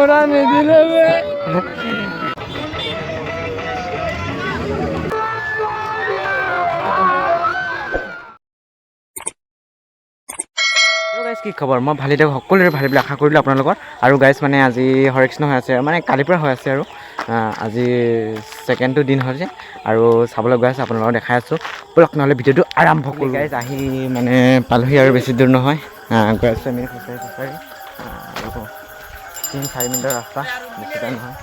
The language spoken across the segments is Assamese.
মোৰা নিদিলে গাইজ কি খবৰ মই ভালে দিয়ক সকলোৰে ভালে বুলি আশা কৰিলোঁ আপোনালোকৰ আৰু গাইজ মানে আজি হৰেকৃষ্ণ হৈ আছে মানে কালিৰ পৰা হৈ আছে আৰু আজি ছেকেণ্ডটো দিন হৈছে আৰু চাবলৈ গৈ আছে আপোনালোকক দেখাই আছোঁ ব'লক নহ'লে ভিডিঅ'টো আৰম্ভ কৰি গাইজ আহি মানে পালোহি আৰু বেছি দূৰ নহয় গৈ আছোঁ আমি খোজকাঢ়ি আৰু 3-4 মিনিটৰ ৰাস্তা বেছি টাইম নহয়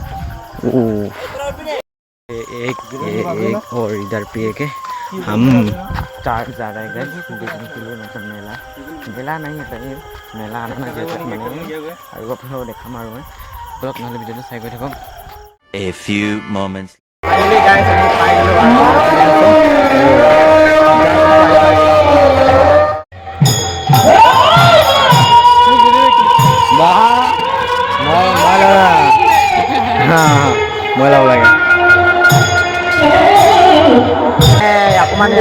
एक और इधर पे एक हम 4 जा रहे हैं देखने के लिए मतलब मेला नहीं है कहीं मेला आना ना जैसे मैंने और वो अपने देखा मारो मैं ब्लॉग नाले वीडियो तो साइड बैठे A few moments finally guys हम फाइनली मोला लगे অকমান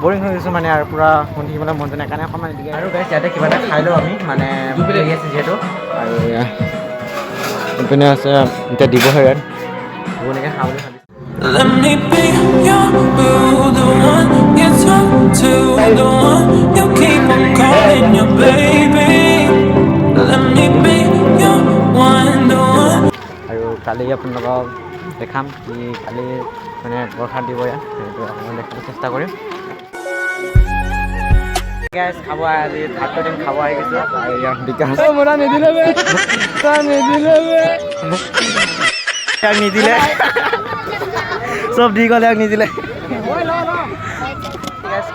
বৰিং হৈ গৈছোঁ মানে আৰু পূৰা শুনি থাকিবলৈ মন যোৱা নাই কাৰণে অকণমান দিকে আৰু গাইছ ইয়াতে কিবা এটা খাই লওঁ আমি মানে লাগি আছে যিহেতু আৰু ইপিনে আছে এতিয়া দিবহে ইয়াত এনেকৈ খাওঁ বুলি ভাবিছোঁ Let me be your boo, the one you talk to, the one you keep on calling your baby. Let me be your one, the one. আৰু কালি আপোনালোকক দেখাম কি কালি মানে প্ৰসাদ দিব ইয়াত সেইটো আপোনালোকক দেখাবলৈ চেষ্টা কৰিম গাইছ খাব আজি ভাতটো দিন খাব আহি গৈছোঁ আৰু ইয়াত বিকাশ মোৰা নিদিলে নিদিলে চব দি গ'লে নিদিলে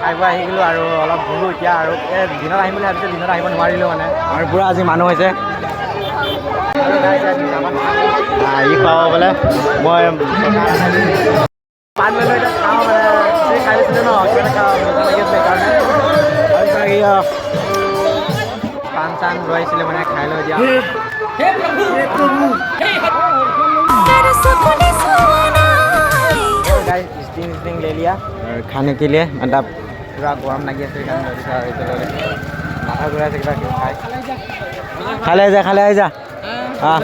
খাই বৈ আহি গ'লোঁ আৰু অলপ ধুলোঁ এতিয়া আৰু দিনত আহিম বুলি ভাবিছোঁ দিনত আহিব নোৱাৰিলোঁ মানে আৰু পূৰা আজি মানুহ হৈছে আহি খুৱাব বোলে মই পাণ মেলো এতিয়া খাওঁ মানে খাই লৈছিলোঁ ন কিবা এটা খাওঁ লাগি আছে সেইকাৰণে পাণ চান লৈ আহিছিলে মানে খাই লৈ দিয়া स्टिंग ले लिया और खाने के लिए मतलब पूरा गरम लगी माथा घूरा से खाले जा हाँ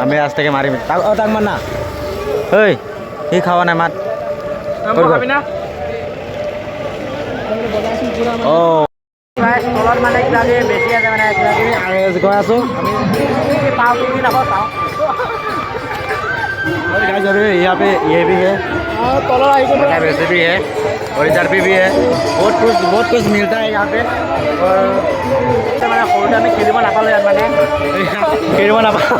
हमें रास्ते के मारी तक मारना ही खावा ना मात ओ তলত মানে কিবা বেছি আছে মানে কিবা গৈ আছোঁ আমি পাওঁ কি নাপাওঁ পাওঁ यहाँ पे ये भी है वैसे भी है और इधर भी है बहुत कुछ मिलता है यहाँ पे और मैंने सरुते मैं खेलिब नापालो यार मैंने खेलिब नापालो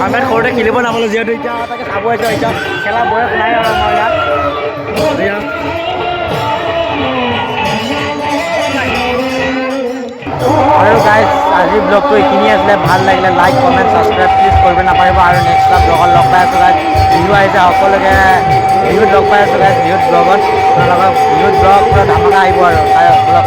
আমি সৰুতে খেলিব নাপালোঁ যিহেতু এতিয়া তাকে চাব আহিছোঁ এতিয়া খেলা বয়স নাই আৰু আমাৰ ইয়াত আৰু গাইজ আজিৰ ব্লগটো এইখিনি আছিলে ভাল লাগিলে লাইক কমেণ্ট ছাবস্ক্ৰাইব প্লিজ কৰিব নাপাৰিব আৰু নেক্সট ব্লগত লগ পাই আছোঁ গাইজ বিহু আহিছে সকলোকে বিহুত লগ পাই আছোঁ গাইজ বিহুত ব্লগত আপোনালোকৰ বিহুত ব্লগ পূৰা ধামাকা আহিব আৰু ব্লগ